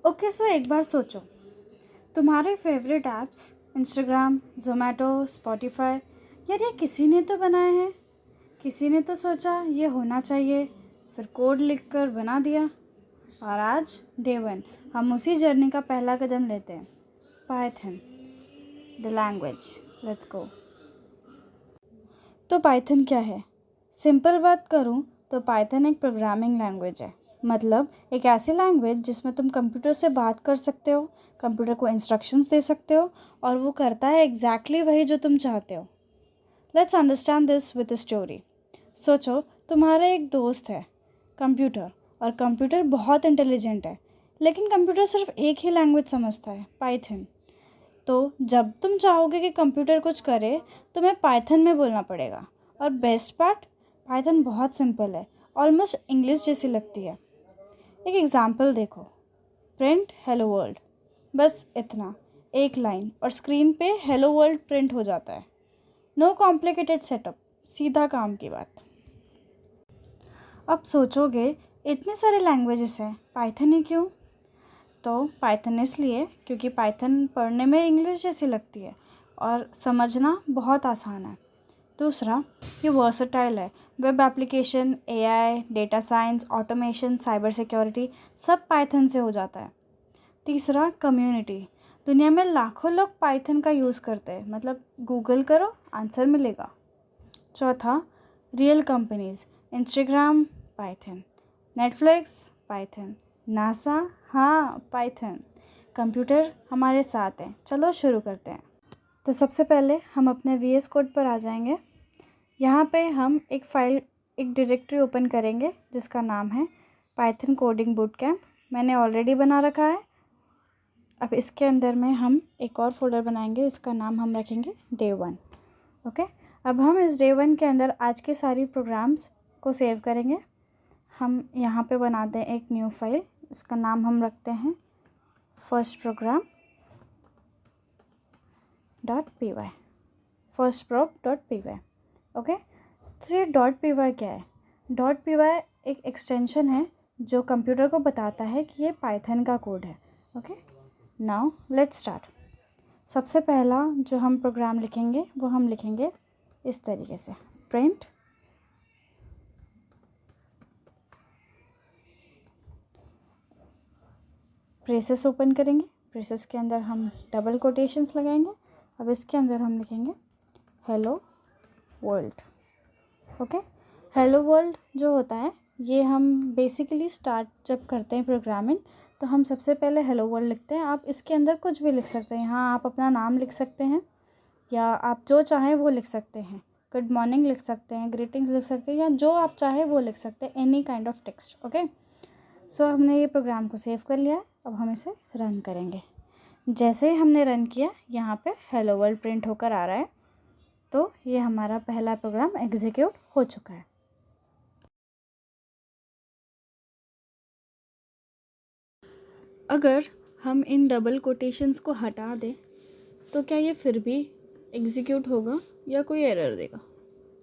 Okay so एक बार सोचो, तुम्हारे favourite apps Instagram, Zomato, Spotify, यार ये किसी ने तो बनाए हैं। किसी ने तो सोचा ये होना चाहिए, फिर कोड लिखकर बना दिया। और आज डे 1 हम उसी जर्नी का पहला कदम लेते हैं। Python the language, let's go. तो पाइथन क्या है? सिंपल बात करूँ तो पाइथन एक प्रोग्रामिंग लैंग्वेज है। मतलब एक ऐसी लैंग्वेज जिसमें तुम कंप्यूटर से बात कर सकते हो, कंप्यूटर को इंस्ट्रक्शंस दे सकते हो और वो करता है एग्जैक्टली वही जो तुम चाहते हो। Let's understand this with a story. सोचो तुम्हारा एक दोस्त है कंप्यूटर, और कंप्यूटर बहुत इंटेलिजेंट है, लेकिन कंप्यूटर सिर्फ एक ही लैंग्वेज समझता है, पाइथन। तो जब तुम चाहोगे कि कंप्यूटर कुछ करे, तुम्हें पाइथन में बोलना पड़ेगा। और बेस्ट पार्ट, पाइथन बहुत सिंपल है, ऑलमोस्ट इंग्लिश जैसी लगती है। एक एग्जांपल देखो, प्रिंट हेलो वर्ल्ड, बस इतना, एक लाइन और स्क्रीन पे हेलो वर्ल्ड प्रिंट हो जाता है। नो कॉम्प्लिकेटेड सेटअप, सीधा काम की बात। अब सोचोगे इतने सारे लैंग्वेजेस हैं, पाइथन ही क्यों? तो पाइथन इसलिए क्योंकि पाइथन पढ़ने में इंग्लिश जैसी लगती है और समझना बहुत आसान है। दूसरा, ये वर्सटाइल है। Web application, AI, data science, automation, cyber security सब पाइथन से हो जाता है। तीसरा, कम्युनिटी। दुनिया में लाखों लोग पाइथन का यूज़ करते हैं, मतलब गूगल करो आंसर मिलेगा। चौथा, real companies, Instagram Python, Netflix Python, NASA हाँ पाइथन। कंप्यूटर हमारे साथ हैं, चलो शुरू करते हैं। तो सबसे पहले हम अपने VS कोड पर आ जाएंगे। यहाँ पे हम एक डायरेक्टरी ओपन करेंगे जिसका नाम है पाइथन कोडिंग बूट कैम्प। मैंने ऑलरेडी बना रखा है। अब इसके अंदर में हम एक और फोल्डर बनाएंगे, इसका नाम हम रखेंगे डे 1। ओके, अब हम इस डे 1 के अंदर आज की सारी प्रोग्राम्स को सेव करेंगे। हम यहाँ पे बनाते हैं एक न्यू फाइल, इसका नाम हम रखते हैं first programme .py, firstprog.py। Okay, तो ये .py क्या है? .py एक एक्सटेंशन है जो कंप्यूटर को बताता है कि ये पाइथन का कोड है। Okay, now let's start. सबसे पहला जो हम प्रोग्राम लिखेंगे वो हम लिखेंगे इस तरीके से, प्रिंट ब्रेसेस ओपन करेंगे, ब्रेसेस के अंदर हम डबल कोटेशंस लगाएंगे। अब इसके अंदर हम लिखेंगे hello world. Okay, hello world जो होता है ये हम बेसिकली स्टार्ट जब करते हैं प्रोग्रामिंग तो हम सबसे पहले हेलो वर्ल्ड लिखते हैं। आप इसके अंदर कुछ भी लिख सकते हैं, यहाँ आप अपना नाम लिख सकते हैं या आप जो चाहें वो लिख सकते हैं। गुड मॉर्निंग लिख सकते हैं, ग्रीटिंग्स लिख सकते हैं, या जो आप चाहें वो लिख सकते हैं, any kind of text. Okay, so हमने ये प्रोग्राम को सेव कर लिया है। अब हम इसे रन करेंगे। जैसे ही हमने रन किया, यहाँ पे हेलो वर्ल्ड प्रिंट होकर आ रहा है। तो ये हमारा पहला प्रोग्राम एग्जीक्यूट हो चुका है। अगर हम इन डबल कोटेशंस को हटा दें तो क्या ये फिर भी एग्जीक्यूट होगा या कोई एरर देगा?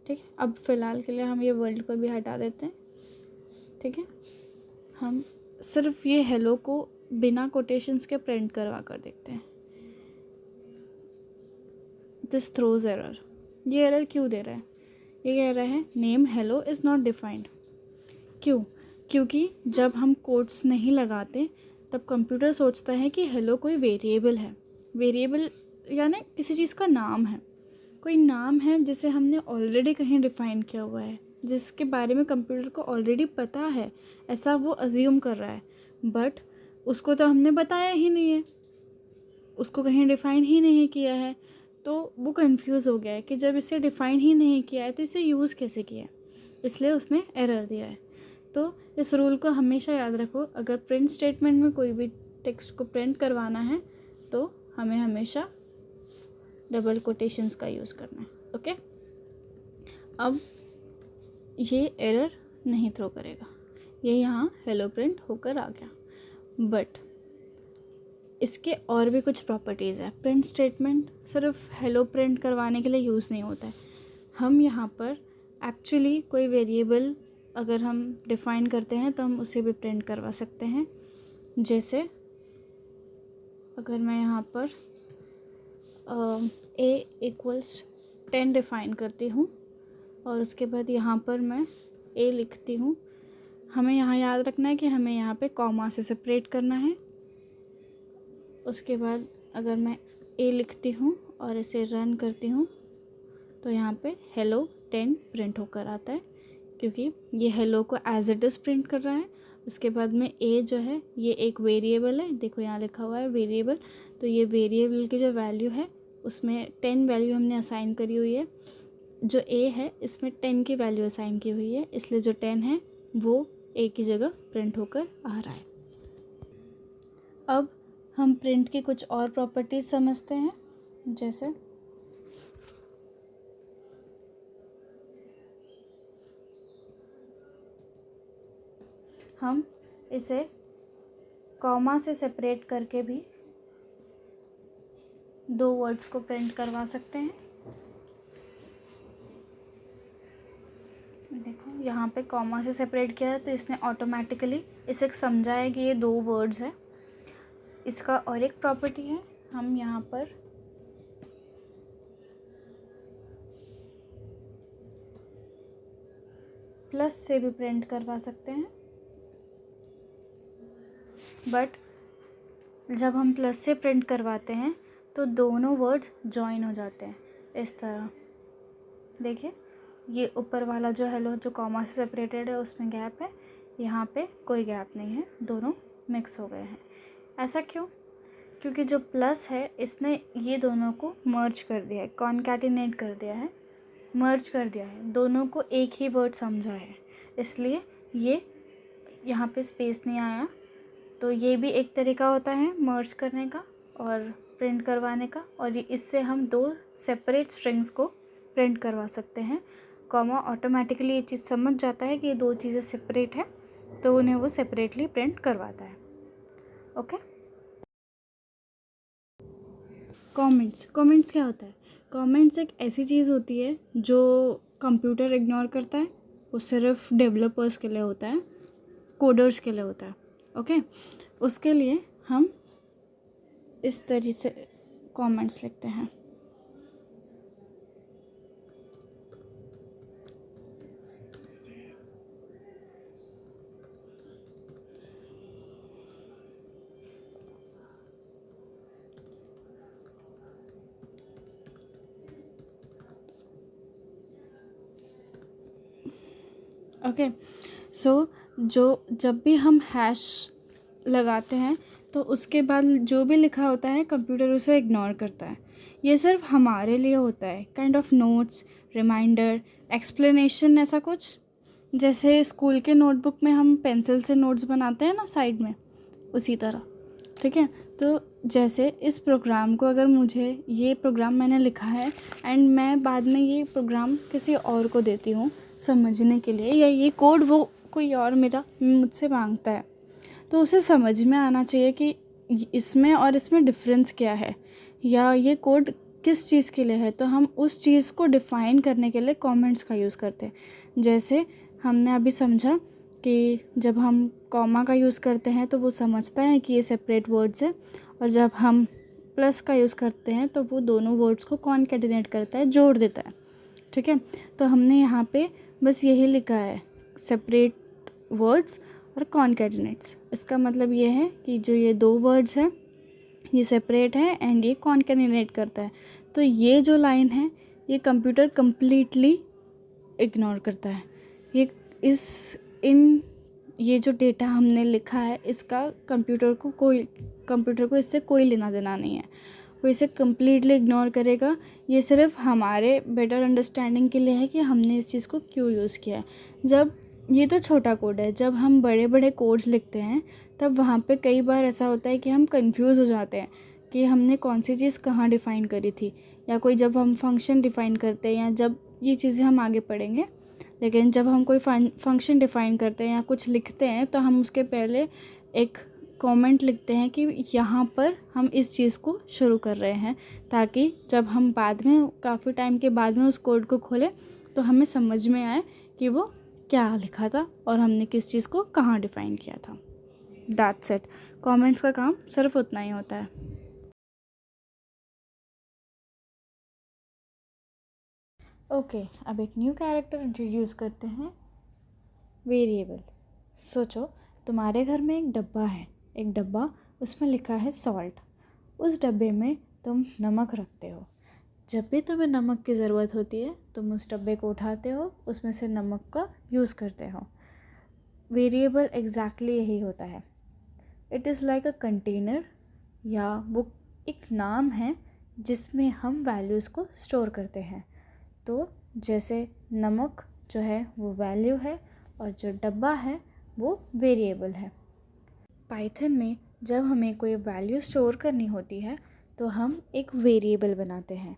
ठीक है, अब फ़िलहाल के लिए हम ये वर्ल्ड को भी हटा देते हैं। ठीक है, हम सिर्फ ये हेलो को बिना कोटेशंस के प्रिंट करवा कर देखते हैं। This throws error. ये एरर क्यों दे रहा है? ये कह रहा है name hello is not defined. क्यों? क्योंकि जब हम कोट्स नहीं लगाते तब कंप्यूटर सोचता है कि हेलो कोई वेरिएबल है। वेरिएबल यानी किसी चीज़ का नाम है, कोई नाम है जिसे हमने ऑलरेडी कहीं डिफ़ाइन किया हुआ है, जिसके बारे में कंप्यूटर को ऑलरेडी पता है, ऐसा वो अज्यूम कर रहा है। बट उसको तो हमने बताया ही नहीं है, उसको कहीं डिफ़ाइन ही नहीं किया है। तो वो कंफ्यूज हो गया है कि जब इसे डिफ़ाइन ही नहीं किया है तो इसे यूज़ कैसे किया है, इसलिए उसने एरर दिया है। तो इस रूल को हमेशा याद रखो, अगर प्रिंट स्टेटमेंट में कोई भी टेक्स्ट को प्रिंट करवाना है तो हमें हमेशा डबल कोटेशंस का यूज़ करना है। ओके, अब ये एरर नहीं थ्रो करेगा, ये यहाँ हेलो प्रिंट होकर आ गया। बट इसके और भी कुछ प्रॉपर्टीज़ है। प्रिंट स्टेटमेंट सिर्फ हेलो प्रिंट करवाने के लिए यूज़ नहीं होता है। हम यहाँ पर एक्चुअली कोई वेरिएबल अगर हम डिफ़ाइन करते हैं तो हम उसे भी प्रिंट करवा सकते हैं। जैसे अगर मैं यहाँ पर a = 10 डिफ़ाइन करती हूँ और उसके बाद यहाँ पर मैं a लिखती हूँ, हमें यहाँ याद रखना है कि हमें यहाँ पे कॉमा से सेपरेट करना है। उसके बाद अगर मैं a लिखती हूँ और इसे रन करती हूँ तो यहाँ पे hello 10 प्रिंट होकर आता है, क्योंकि ये हेलो को एज इट इज़ प्रिंट कर रहा है। उसके बाद में a जो है ये एक वेरिएबल है, देखो यहाँ लिखा हुआ है वेरिएबल, तो ये वेरिएबल की जो वैल्यू है उसमें 10 वैल्यू हमने असाइन करी हुई है। जो a है इसमें 10 की वैल्यू असाइन की हुई है, इसलिए जो 10 है वो a की जगह प्रिंट होकर आ रहा है। अब हम प्रिंट की कुछ और प्रॉपर्टीज़ समझते हैं, जैसे हम इसे कॉमा से सेपरेट करके भी दो वर्ड्स को प्रिंट करवा सकते हैं। देखो यहाँ पे कॉमा से सेपरेट किया है तो इसने ऑटोमेटिकली इसे समझा है कि ये दो वर्ड्स है। इसका और एक प्रॉपर्टी है, हम यहाँ पर प्लस से भी प्रिंट करवा सकते हैं, बट जब हम प्लस से प्रिंट करवाते हैं तो दोनों वर्ड्स जॉइन हो जाते हैं इस तरह। देखिए ये ऊपर वाला जो हेलो जो कॉमा से सेपरेटेड है उसमें गैप है, यहाँ पे कोई गैप नहीं है, दोनों मिक्स हो गए हैं। ऐसा क्यों? क्योंकि जो प्लस है इसने ये दोनों को मर्ज कर दिया है, कॉन्कैटिनेट कर दिया है, मर्ज कर दिया है, दोनों को एक ही वर्ड समझा है, इसलिए ये यहाँ पे स्पेस नहीं आया। तो ये भी एक तरीका होता है मर्ज करने का और प्रिंट करवाने का, और इससे हम दो सेपरेट स्ट्रिंग्स को प्रिंट करवा सकते हैं। कॉमा ऑटोमेटिकली ये चीज़ समझ जाता है कि ये दो चीज़ें सेपरेट है, तो उन्हें वो सेपरेटली प्रिंट करवाता है। ओके। कमेंट्स क्या होता है? कमेंट्स एक ऐसी चीज़ होती है जो कंप्यूटर इग्नोर करता है, वो सिर्फ डेवलपर्स के लिए होता है, कोडर्स के लिए होता है। ओके, उसके लिए हम इस तरीके से कमेंट्स लिखते हैं। ओके, सो जब भी हम हैश लगाते हैं तो उसके बाद जो भी लिखा होता है कंप्यूटर उसे इग्नोर करता है। ये सिर्फ हमारे लिए होता है, kind of notes, reminder, explanation, ऐसा कुछ। जैसे स्कूल के नोटबुक में हम पेंसिल से नोट्स बनाते हैं ना साइड में, उसी तरह। ठीक है, तो जैसे इस प्रोग्राम को अगर ये प्रोग्राम मैंने लिखा है एंड मैं बाद में ये प्रोग्राम किसी और को देती हूँ समझने के लिए, या ये कोड वो कोई और मुझसे मांगता है, तो उसे समझ में आना चाहिए कि इसमें और इसमें डिफरेंस क्या है, या ये कोड किस चीज़ के लिए है। तो हम उस चीज़ को डिफ़ाइन करने के लिए कमेंट्स का यूज़ करते हैं। जैसे हमने अभी समझा कि जब हम कॉमा का यूज़ करते हैं तो वो समझता है कि ये सेपरेट वर्ड्स है, और जब हम प्लस का यूज़ करते हैं तो वो दोनों वर्ड्स को कॉन्कैटिनेट करता है, जोड़ देता है। ठीक है, तो हमने यहाँ पे बस यही लिखा है, सेपरेट वर्ड्स और कॉन्कैटिनेट्स। इसका मतलब ये है कि जो ये दो वर्ड्स हैं ये सेपरेट है एंड ये कॉन्कैटिनेट करता है। तो ये जो लाइन है ये कंप्यूटर कम्प्लीटली इग्नोर करता है। ये जो डेटा हमने लिखा है इसका कंप्यूटर को इससे कोई लेना देना नहीं है, वो इसे कम्प्लीटली इग्नोर करेगा। ये सिर्फ हमारे बेटर अंडरस्टैंडिंग के लिए है कि हमने इस चीज़ को क्यों यूज़ किया है। जब ये तो छोटा कोड है, जब हम बड़े बड़े कोड्स लिखते हैं तब वहाँ पे कई बार ऐसा होता है कि हम कंफ्यूज हो जाते हैं कि हमने कौन सी चीज़ कहाँ डिफ़ाइन करी थी, या कोई जब हम फंक्शन डिफ़ाइन करते हैं, या जब ये चीज़ें हम आगे पढ़ेंगे, लेकिन जब हम कोई फंक्शन डिफ़ाइन करते हैं या कुछ लिखते हैं तो हम उसके पहले एक कमेंट लिखते हैं कि यहाँ पर हम इस चीज़ को शुरू कर रहे हैं, ताकि जब हम बाद में काफ़ी टाइम के बाद में उस कोड को खोलें तो हमें समझ में आए कि वो क्या लिखा था और हमने किस चीज़ को कहाँ डिफ़ाइन किया था। That's it. कमेंट्स का काम सिर्फ उतना ही होता है। ओके, अब एक न्यू कैरेक्टर इंट्रोड्यूस करते हैं, वेरिएबल्स। सोचो तुम्हारे घर में एक डब्बा है, एक डब्बा, उसमें लिखा है सॉल्ट। उस डब्बे में तुम नमक रखते हो। जब भी तुम्हें नमक की ज़रूरत होती है तुम उस डब्बे को उठाते हो, उसमें से नमक का यूज़ करते हो। वेरिएबल एग्जैक्टली यही होता है। It is like a container, या वो एक नाम है जिसमें हम वैल्यूज़ को स्टोर करते हैं। तो जैसे नमक जो है वो वैल्यू है और जो डब्बा है वो वेरिएबल है। पाइथन में जब हमें कोई वैल्यू स्टोर करनी होती है तो हम एक वेरिएबल बनाते हैं।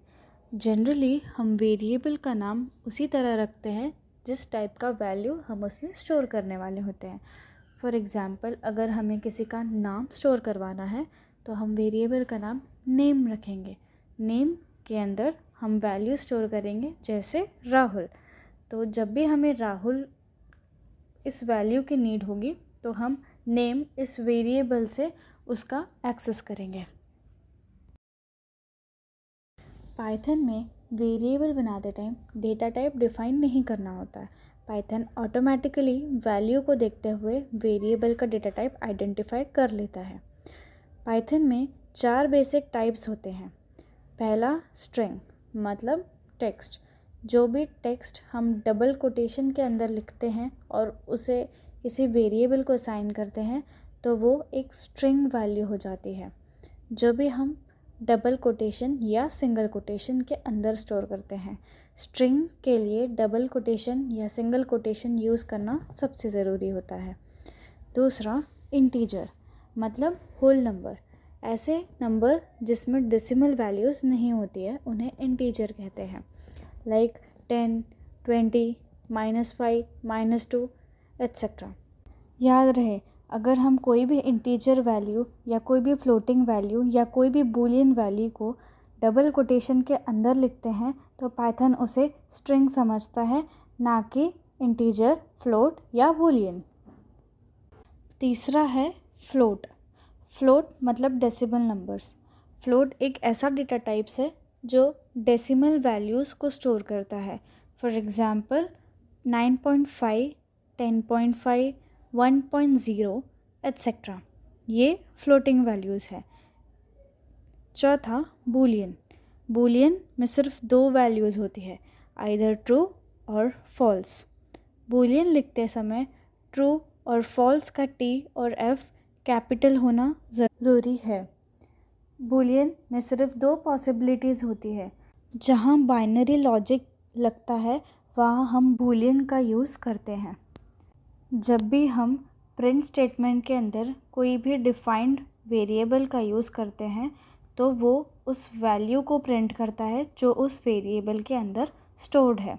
जनरली हम वेरिएबल का नाम उसी तरह रखते हैं जिस टाइप का वैल्यू हम उसमें स्टोर करने वाले होते हैं। फॉर एग्ज़ाम्पल, अगर हमें किसी का नाम स्टोर करवाना है तो हम वेरिएबल का नाम नेम रखेंगे। नेम के अंदर हम वैल्यू स्टोर करेंगे, जैसे राहुल। तो जब भी हमें राहुल इस वैल्यू की नीड होगी तो हम नेम इस वेरिएबल से उसका एक्सेस करेंगे। पाइथन में वेरिएबल बनाते टाइम डेटा टाइप डिफ़ाइन नहीं करना होता है। पाइथन ऑटोमेटिकली वैल्यू को देखते हुए वेरिएबल का डेटा टाइप आइडेंटिफाई कर लेता है। पाइथन में 4 बेसिक टाइप्स होते हैं। पहला स्ट्रिंग, मतलब टेक्स्ट। जो भी टेक्स्ट हम डबल कोटेशन के अंदर लिखते हैं और उसे किसी वेरिएबल को असाइन करते हैं तो वो एक स्ट्रिंग वैल्यू हो जाती है, जो भी हम डबल कोटेशन या सिंगल कोटेशन के अंदर स्टोर करते हैं। स्ट्रिंग के लिए डबल कोटेशन या सिंगल कोटेशन यूज़ करना सबसे ज़रूरी होता है। दूसरा इंटीजर, मतलब होल नंबर। ऐसे नंबर जिसमें डेसिमल वैल्यूज़ नहीं होती है उन्हें इंटीजर कहते हैं, लाइक 10, 20, -5, -2 एट्सेट्रा। याद रहे, अगर हम कोई भी इंटीजर वैल्यू या कोई भी फ्लोटिंग वैल्यू या कोई भी बूलियन वैल्यू को डबल कोटेशन के अंदर लिखते हैं तो पाइथन उसे स्ट्रिंग समझता है, ना कि इंटीजर, फ्लोट या बूलियन। तीसरा है फ्लोट। फ्लोट मतलब डेसिमल नंबर्स। फ्लोट एक ऐसा डेटा टाइप्स है जो डेसिमल वैल्यूज़ को स्टोर करता है। For example 9.5, 10.5, 1.0 etcetera. ये फ्लोटिंग वैल्यूज़ है। चौथा बूलियन। बूलियन में सिर्फ 2 वैल्यूज़ होती है, आइदर ट्रू और फॉल्स। बूलियन लिखते समय ट्रू और फॉल्स का टी और एफ कैपिटल होना ज़रूरी है। बूलियन में सिर्फ 2 पॉसिबिलिटीज़ होती है। जहाँ बाइनरी लॉजिक लगता है वहाँ हम बूलियन का यूज़ करते हैं। जब भी हम प्रिंट स्टेटमेंट के अंदर कोई भी डिफाइंड वेरिएबल का यूज़ करते हैं तो वो उस वैल्यू को प्रिंट करता है जो उस वेरिएबल के अंदर स्टोर्ड है।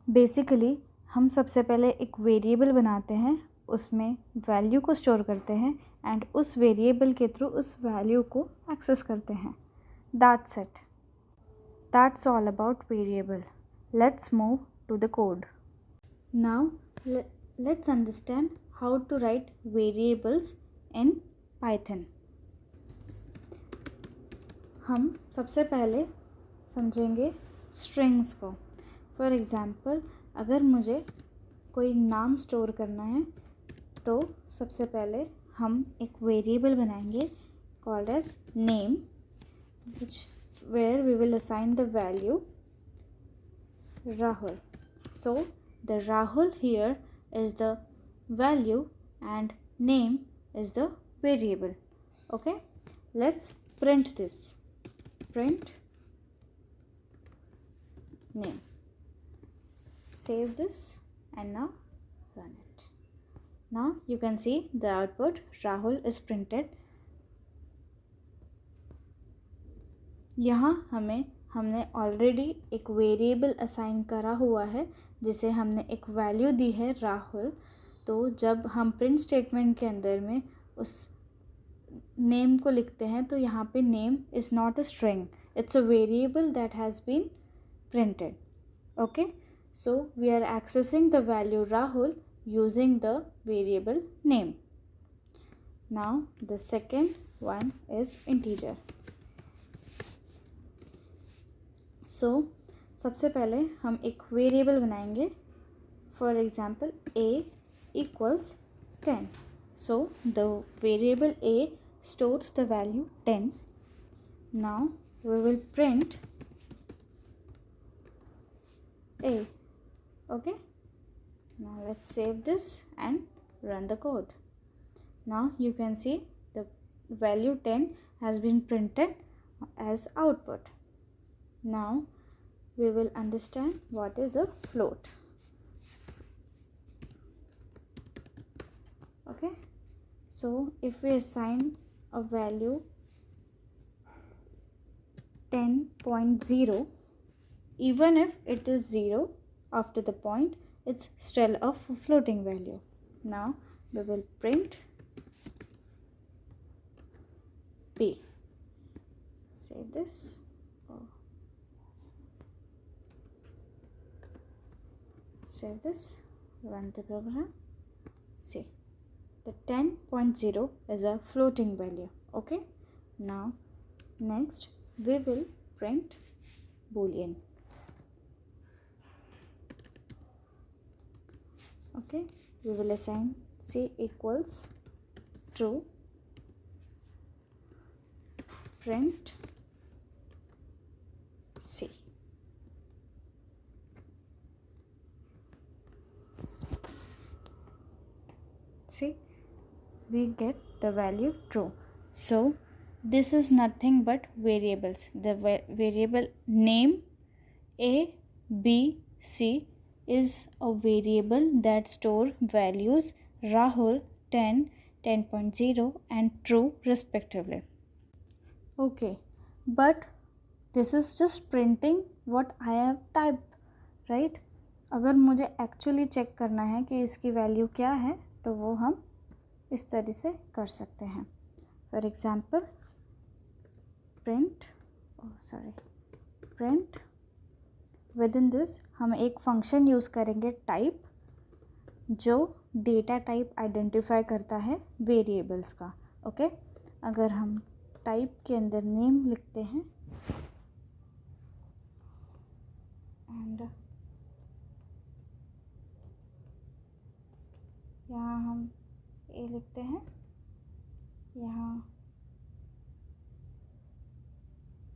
बेसिकली हम सबसे पहले एक वेरिएबल बनाते हैं, उसमें वैल्यू को स्टोर करते हैं एंड उस वेरिएबल के थ्रू उस वैल्यू को एक्सेस करते हैं। That's it. That's all about variable. Let's move to the code. Now let's understand how to write variables in Python. हम सबसे पहले समझेंगे स्ट्रिंग्स को। फॉर एग्ज़ाम्पल, अगर मुझे कोई नाम स्टोर करना है तो सबसे पहले हम एक वेरिएबल बनाएंगे called as name, where we will assign the value Rahul. So the Rahul here is the value and name is the variable. Okay, let's print this. Print name. Save this and now run it. Now you can see the output Rahul is printed. यहाँ हमने already एक variable assign करा हुआ है जिसे हमने एक value दी है राहुल। तो जब हम प्रिंट स्टेटमेंट के अंदर में उस नेम को लिखते हैं तो यहाँ पे name is not a string, it's a variable that has been printed. Okay, so we are accessing the value Rahul using the variable name. Now the second one is integer. So सबसे पहले हम एक वेरिएबल बनाएंगे. For example a equals 10. So the variable a stores the value 10. Now we will print a. Okay. Now let's save this and run the code. Now you can see the value 10 has been printed as output. Now we will understand what is a float. Okay, so if we assign a value 10.0, even if it is 0 after the point, it's still a floating value. Now we will print p. Save this. Save this, run the program. See, the 10.0 is a floating value. Okay, now next we will print boolean. Okay, we will assign c equals true, print c. See, we get the value true. So this is nothing but variables. The variable name a, b, c is a variable that store values Rahul, 10, 10.0 and true respectively. Okay, but this is just printing what I have typed, right? अगर मुझे actually check करना है कि इसकी value क्या है तो वो हम इस तरह से कर सकते हैं. For example print with in this हम एक फंक्शन यूज़ करेंगे टाइप, जो डेटा टाइप आइडेंटिफाई करता है वेरिएबल्स का. ओके, अगर हम टाइप के अंदर नेम लिखते हैं एंड यहाँ हम ए लिखते हैं, यहाँ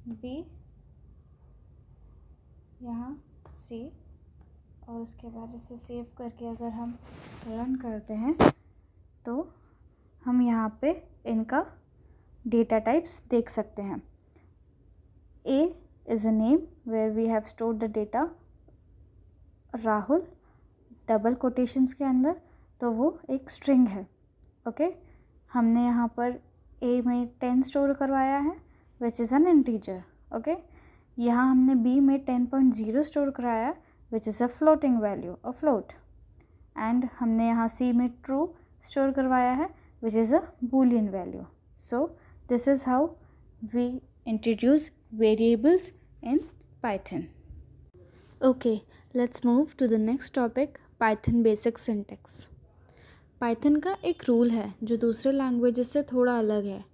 बी, यहाँ सी, और उसके बाद इसे सेव करके अगर हम रन करते हैं तो हम यहाँ पे इनका डेटा टाइप्स देख सकते हैं. A is a name where we have stored the data Rahul double quotations के अंदर, तो वो एक स्ट्रिंग है. ओके, हमने यहाँ पर ए में 10 स्टोर करवाया है which is an integer. Okay, यहाँ हमने बी में 10.0 स्टोर कराया which is a floating value, a float. And हमने यहाँ सी में ट्रू स्टोर करवाया है which is a boolean value. So this is how we introduce variables in Python. Okay, let's move to the next topic, Python basic syntax. Python का एक rule है जो दूसरे लैंग्वेजेस से थोड़ा अलग है,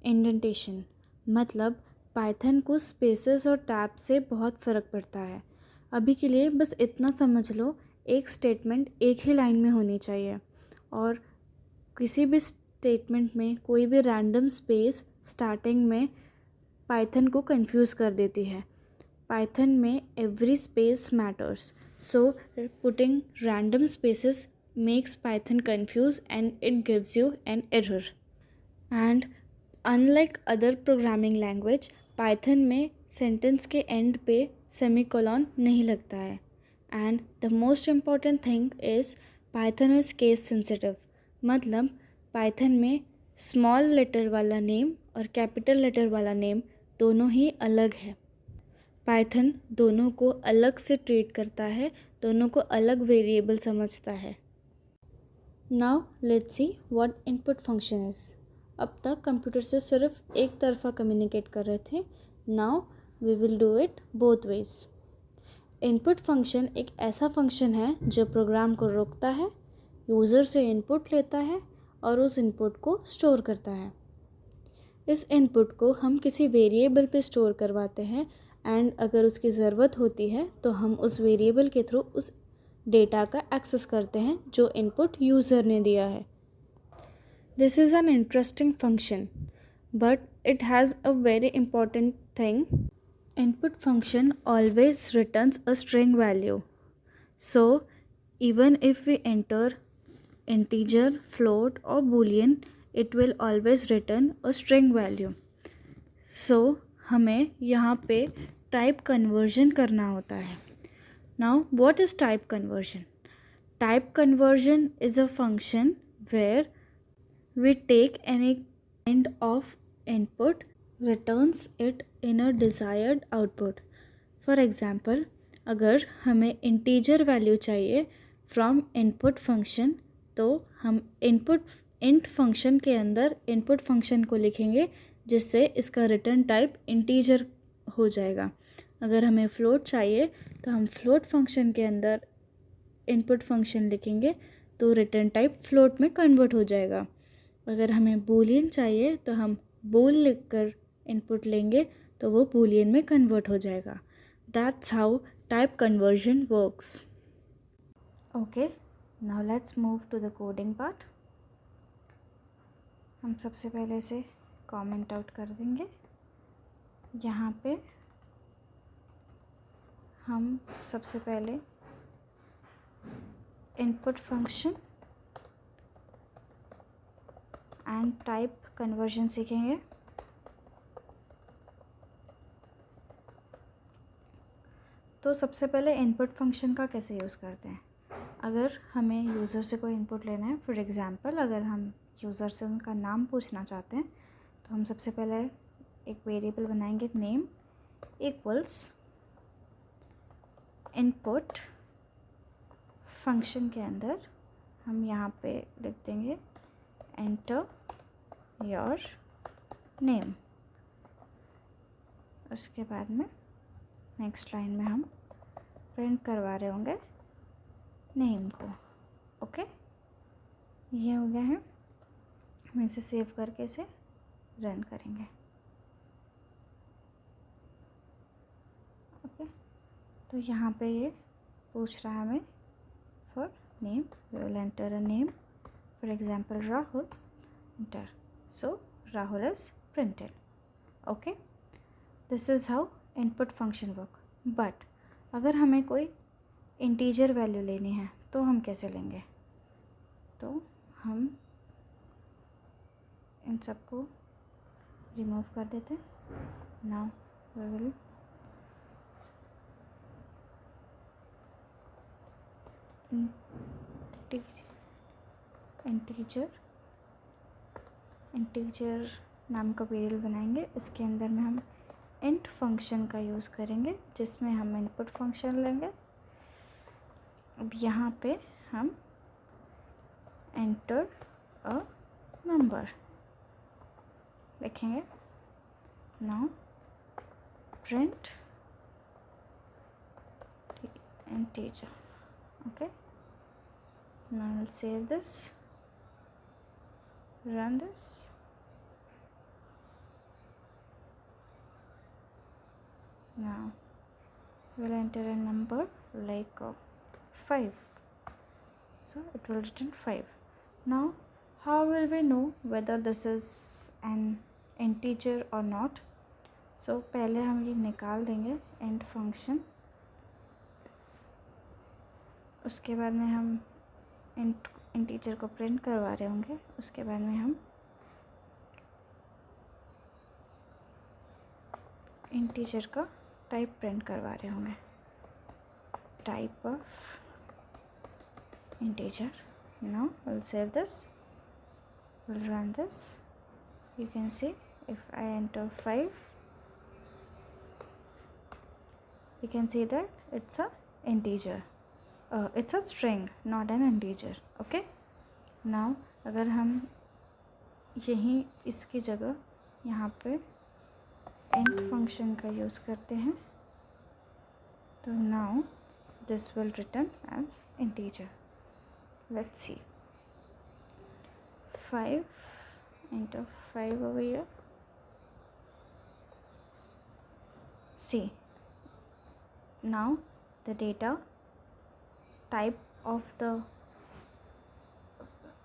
इंडेंटेशन. मतलब पाइथन को स्पेसेस और टैब से बहुत फ़र्क पड़ता है. अभी के लिए बस इतना समझ लो, एक स्टेटमेंट एक ही लाइन में होनी चाहिए, और किसी भी स्टेटमेंट में कोई भी रैंडम स्पेस स्टार्टिंग में पाइथन को कंफ्यूज कर देती है. पाइथन में every space matters, so putting random spaces makes Python confused and it gives you an error. And unlike other programming language, Python में sentence के end पे semicolon नहीं लगता है. And the most important thing is Python is case sensitive. मतलब Python में small letter वाला name और capital letter वाला name दोनों ही अलग है. Python दोनों को अलग से ट्रीट करता है, दोनों को अलग वेरिएबल समझता है. Now let's see what input function is. अब तक कंप्यूटर से सिर्फ एक तरफा कम्युनिकेट कर रहे थे. Now we will do it both ways. Input function एक ऐसा फंक्शन है जो प्रोग्राम को रोकता है, यूज़र से इनपुट लेता है और उस इनपुट को स्टोर करता है. इस इनपुट को हम किसी वेरिएबल पे स्टोर करवाते हैं एंड अगर उसकी ज़रूरत होती है तो हम उस वेरिएबल के थ्रू उस डेटा का एक्सेस करते हैं जो इनपुट यूज़र ने दिया है. This is an interesting function, but it has a very important thing. Input function always returns a string value. So even if we enter integer, float or boolean, it will always return a string value. So हमें यहाँ पे type conversion करना होता है. Now what is type conversion? Type conversion is a function where we take any kind of input, returns it in a desired output. For example, अगर हमें integer value चाहिए from input function, तो हम int function के अंदर input function को लिखेंगे जिससे इसका रिटर्न टाइप integer हो जाएगा. अगर हमें float चाहिए तो हम float function के अंदर input function लिखेंगे तो रिटर्न टाइप float में कन्वर्ट हो जाएगा. अगर हमें boolean चाहिए तो हम bool लिखकर इनपुट लेंगे तो वो boolean में कन्वर्ट हो जाएगा. That's how type conversion works. Okay, now let's move to the coding part. हम सबसे पहले से comment out कर देंगे. यहाँ पे हम सबसे पहले input function and type conversion सीखेंगे. तो सबसे पहले इनपुट फंक्शन का कैसे यूज़ करते हैं. अगर हमें यूज़र से कोई इनपुट लेना है, फॉर एग्ज़ाम्पल अगर हम यूज़र से उनका नाम पूछना चाहते हैं तो हम सबसे पहले एक वेरिएबल बनाएंगे नेम इक्वल्स इनपुट फंक्शन के अंदर हम यहाँ पे लिख देंगे एंटर योर नेम. उसके बाद में नेक्स्ट लाइन में हम प्रिंट करवा रहे होंगे नेम को. ओके, ये हो गया है. हम इसे सेव करके इसे रन करेंगे. ओके, तो यहाँ पे ये पूछ रहा है हमें for name. We will enter a name, for example Rahul. Enter. So Rahul is printed. Okay, this is how input function work. But अगर हमें कोई इंटीजर वैल्यू लेनी है तो हम कैसे लेंगे. तो हम इन सबको रिमूव कर देते हैं. नाउ वी विल इंटीजर नाम का वेरिएबल बनाएंगे. इसके अंदर में हम int फंक्शन का यूज़ करेंगे जिसमें हम इनपुट फंक्शन लेंगे. अब यहाँ पे हम एंटर अ नंबर लिखेंगे. Now print integer. Okay, now I'll save this, run this. Now we'll enter a number like 5, so it will return 5. Now how will we know whether this is an integer or not? So पहले हम ये निकाल देंगे int function. उसके बाद में हम integer को प्रिंट करवा रहे होंगे. उसके बाद में हम इंटीजर का टाइप प्रिंट करवा रहे होंगे. Type of integer. Now will save this, will run this. You can see if I enter 5, you can see that it's a integer. It's a string, not an integer. Okay, now अगर हम यहीं इसकी जगह यहाँ पे int function का use करते हैं तो now this will return as integer. Let's see, 5, enter 5 over here. See, now the data type of the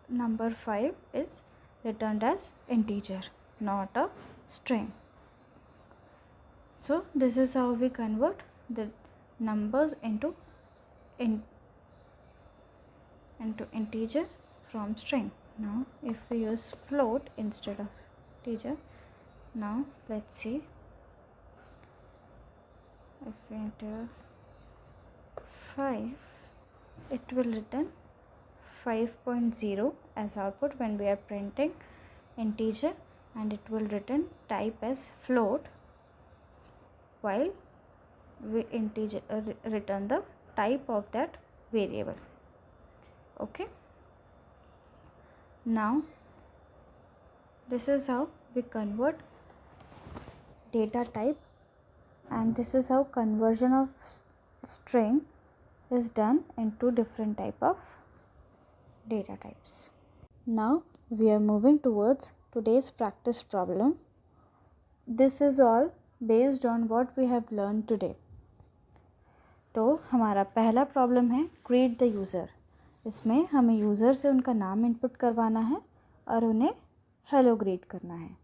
number 5 is returned as integer, not a string. So this is how we convert the numbers into integer from string. Now if we use float instead of integer, now let's see. If we enter 5, it will return 5.0 as output when we are printing integer, and it will return type as float while we return the type of that variable. Okay, now this is how we convert data type, and this is how conversion of string is done into different type of data types. Now we are moving towards today's practice problem. This is all based on what we have learned today. तो हमारा पहला problem है create the user. इसमें हमें user से उनका नाम input करवाना है और उन्हें हेलो ग्रीट करना है.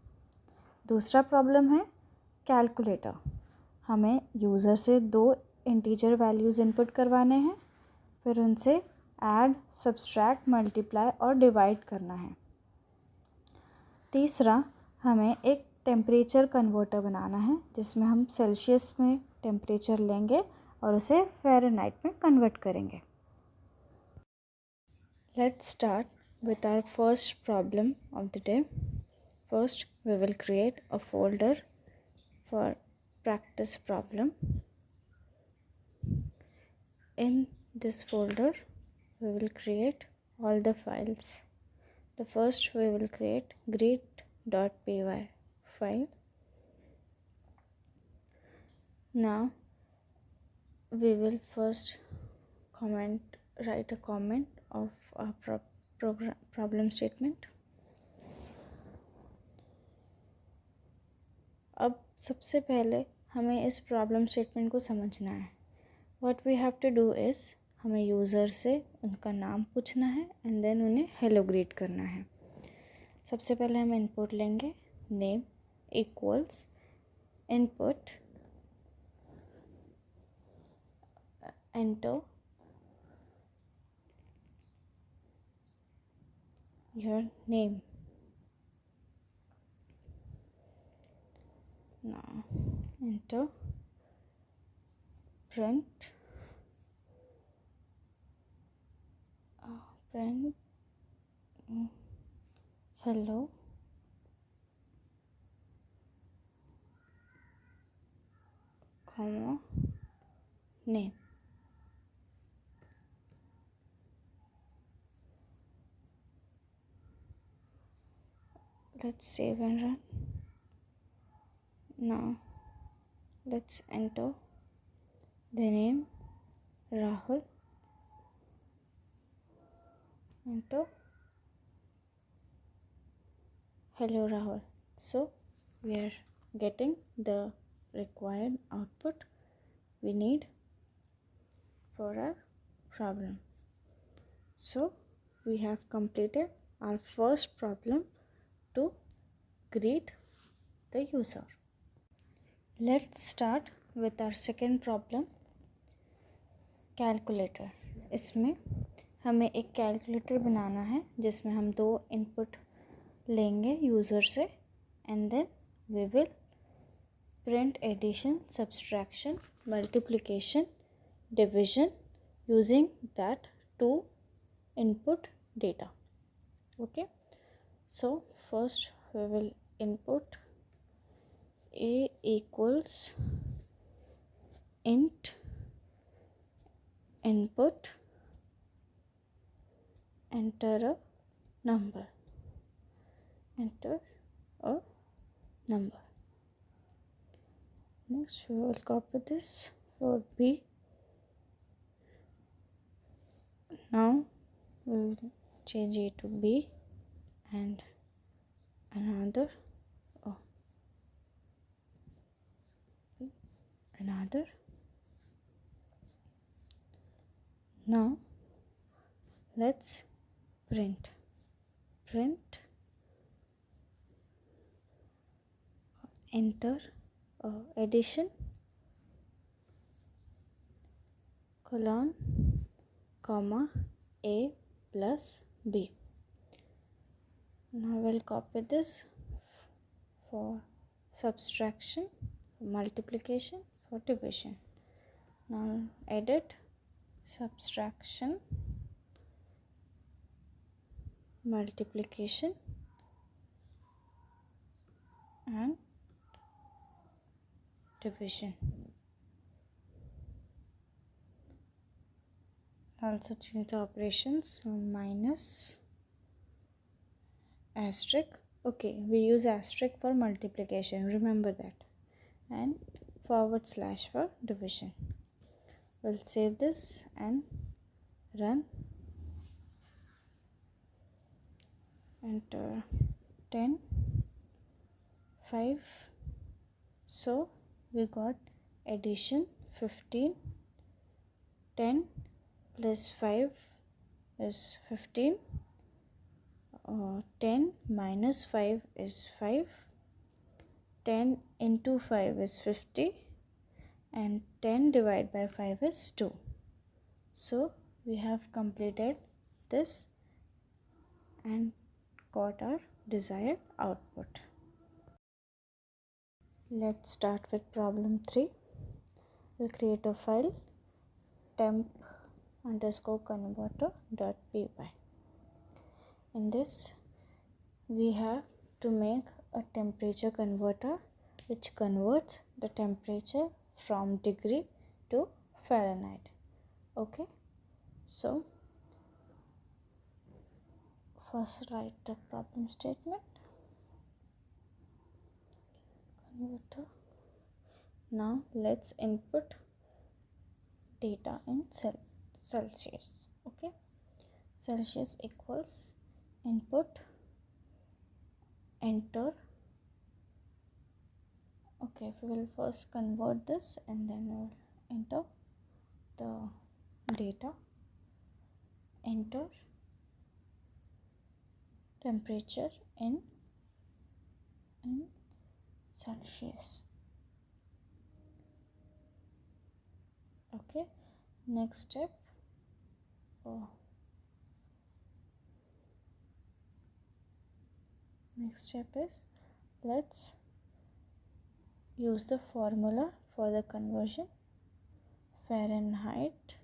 दूसरा प्रॉब्लम है कैलकुलेटर. हमें यूज़र से 2 इंटीजर वैल्यूज़ इनपुट करवाने हैं, फिर उनसे ऐड, सब्सट्रैक्ट, मल्टीप्लाई और डिवाइड करना है. तीसरा, हमें एक टेम्परेचर कन्वर्टर बनाना है जिसमें हम सेल्सियस में टेम्परेचर लेंगे और उसे फ़ारेनहाइट में कन्वर्ट करेंगे. Let's start with our first problem of the day. First, we will create a folder for practice problem. In this folder, we will create all the files. The first, we will create greet.py file. Now, we will first write a comment of our problem statement. अब सबसे पहले हमें इस problem statement को समझना है. What we have to do is, हमें user से उनका नाम पूछना है एंड देन उन्हें हेलो ग्रीट करना है. सबसे पहले हम इनपुट लेंगे name equals input enter your name. Now enter print hello comma name. Let's save and run. Now let's enter the name Rahul. Enter hello Rahul. So we are getting the required output we need for our problem. So we have completed our first problem to greet the user. Let's start with our second problem, calculator. इसमें हमें एक calculator बनाना है जिसमें हम 2 input लेंगे user से and then we will print addition, subtraction, multiplication, division using that 2 input data. Okay, so first we will input a equals int input, enter a number. Next we will copy this for b. Now we will change it to b and another Now let's print enter addition colon comma a plus b. Now we'll copy this for subtraction, for multiplication, for division. Now edit subtraction, multiplication and division. Also change the operations, so minus asterisk. Okay, we use asterisk for multiplication, remember that, and / for division. We'll save this and run. Enter 10 5. So we got addition 15, 10 plus 5 is 15, 10 minus 5 is 5, 10 into 5 is 50, and 10 divided by 5 is 2. So we have completed this and got our desired output. Let's start with problem 3. We'll create a file temp_converter.py. In this we have to make a temperature converter which converts the temperature from degree to Fahrenheit. Okay, so first write the problem statement. Converter. Now let's input data in Celsius. Okay, Celsius equals input enter. Okay, we will first convert this and then we'll enter the data. Enter temperature in Celsius. Okay, next step. Next step is let's use the formula for the conversion. Fahrenheit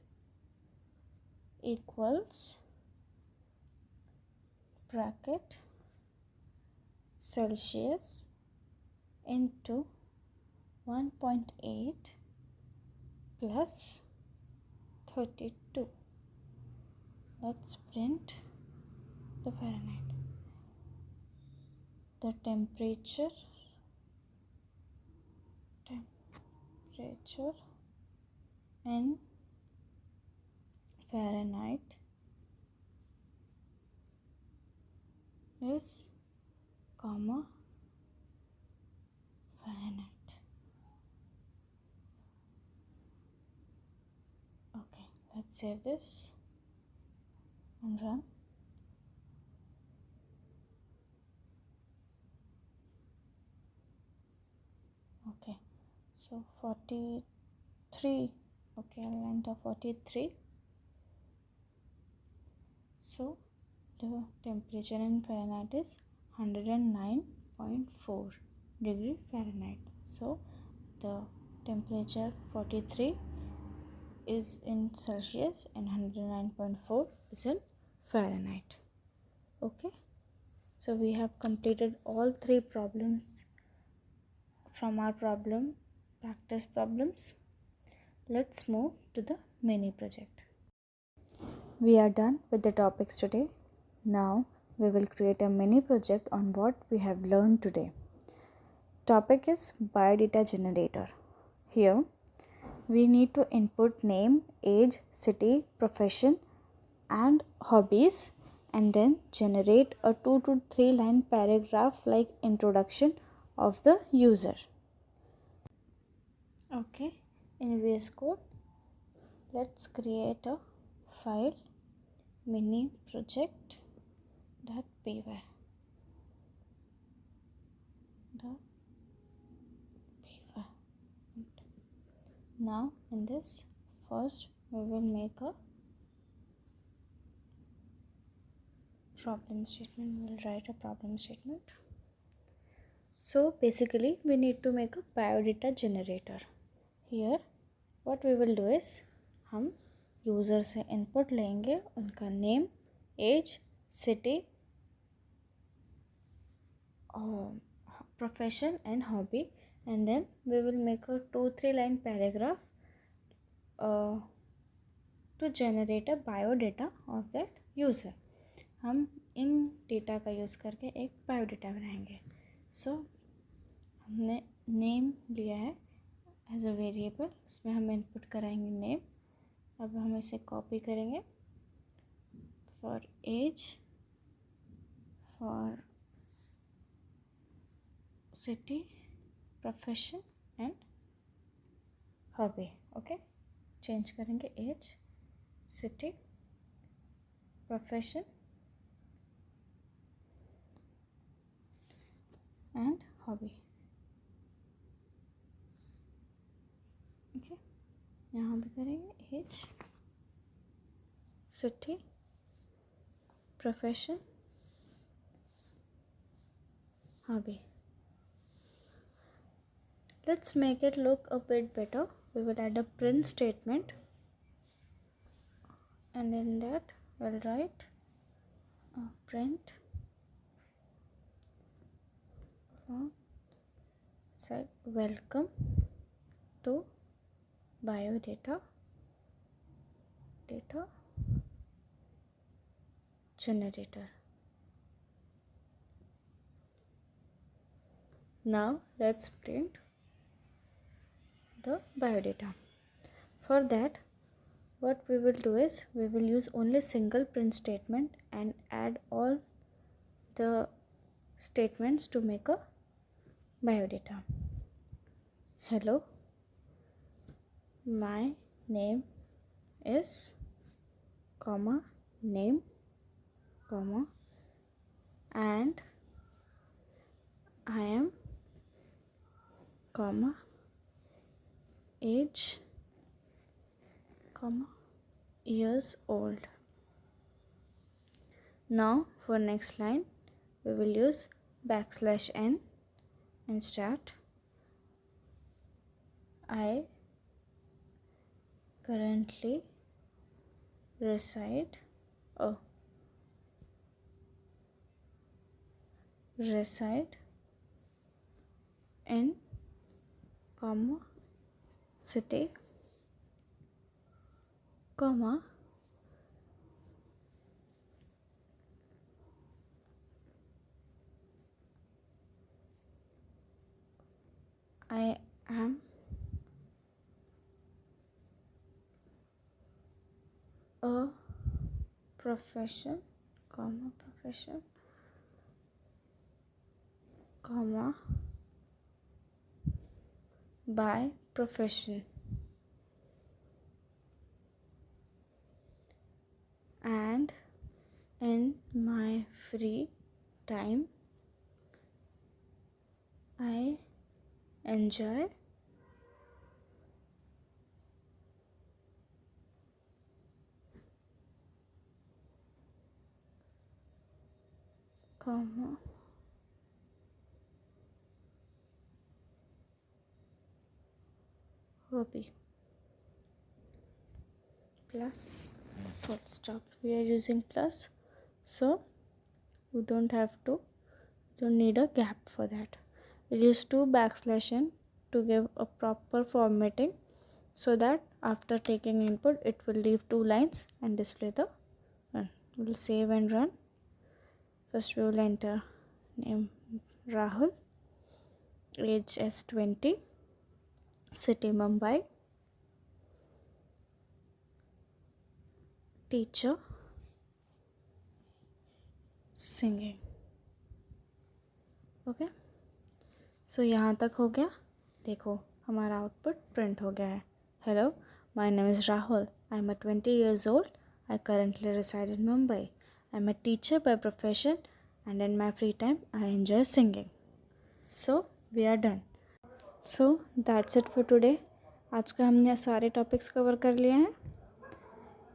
equals bracket Celsius into 1.8 plus 32. Let's print the Fahrenheit. The temperature in Fahrenheit is Fahrenheit. Okay, let's save this and run. Okay, so 43. Okay, I'll enter 43. So the temperature in Fahrenheit is 109.4 degree Fahrenheit. So the temperature 43 is in Celsius and 109.4 is in Fahrenheit. Okay, so we have completed all 3 problems from our practice problems. Let's move to the mini project. We are done with the topics today. Now we will create a mini project on what we have learned today. Topic is biodata generator. Here we need to input name, age, city, profession and hobbies, and then generate a 2 to 3 line paragraph like introduction of the user. Okay, in VS Code let's create a file mini project dot py dot py. Now in this, first we will make a problem statement. We'll write a problem statement. So basically we need to make a biodata generator. Here what we will do is, हम user से input लेंगे, उनका name, age, city, profession and hobby, and then we will make a 2-3 line paragraph to generate a biodata of that user. हम इन data का use करके एक biodata बनाएंगे. सो हमने नेम लिया है एज अ वेरिएबल, उसमें हम इनपुट कराएंगे नेम. अब हम इसे कॉपी करेंगे. For age, for city, profession and hobby. Okay, change करेंगे age, city, profession and hobby. Okay, यहाँ भी करेंगे age, city, profession, hobby. Let's make it look a bit better. We will add a print statement, and in that we'll write print welcome to biodata generator. Now let's print the biodata. For that, what we will do is, we will use only single print statement and add all the statements to make a biodata. Hello, my name is, comma, name, comma, and I am, comma, age, comma, years old. Now for next line we will use \n and start. I currently reside in, comma, city, comma, I am a profession, comma, comma, by profession, and in my free time I enjoy comma, hobby, plus full stop. We are using plus, so you don't need a gap for that. We'll use 2 \n to give a proper formatting, so that after taking input it will leave 2 lines and display the run. We'll save and run. First we will enter name Rahul, age as 20, city Mumbai, teacher singing. Okay, so यहाँ तक हो गया. देखो हमारा output print हो गया है. Hello, my name is Rahul, I am 20 years old, I currently reside in Mumbai. I'm a teacher by profession and in my free time I enjoy singing. So we are done. So that's it for today. आज का हमने सारे topics cover कर लिए हैं.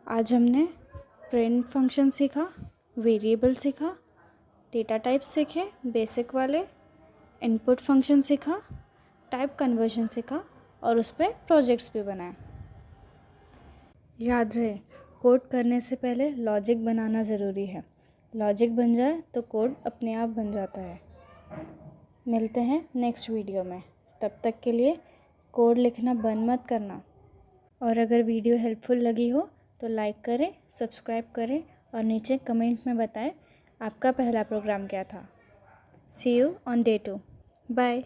आज हमने print function सीखा, वेरिएबल सीखा, डेटा टाइप सीखे बेसिक वाले, इनपुट फंक्शन सीखा, टाइप कन्वर्जन सीखा और उस पर प्रोजेक्ट्स भी बनाए. याद रहे, कोड करने से पहले लॉजिक बनाना ज़रूरी है. लॉजिक बन जाए तो कोड अपने आप बन जाता है. मिलते हैं नेक्स्ट वीडियो में. तब तक के लिए कोड लिखना बंद मत करना. और अगर वीडियो हेल्पफुल लगी हो तो लाइक करें, सब्सक्राइब करें और नीचे कमेंट में बताएं आपका पहला प्रोग्राम क्या था. सी यू ऑन डे 2. बाय.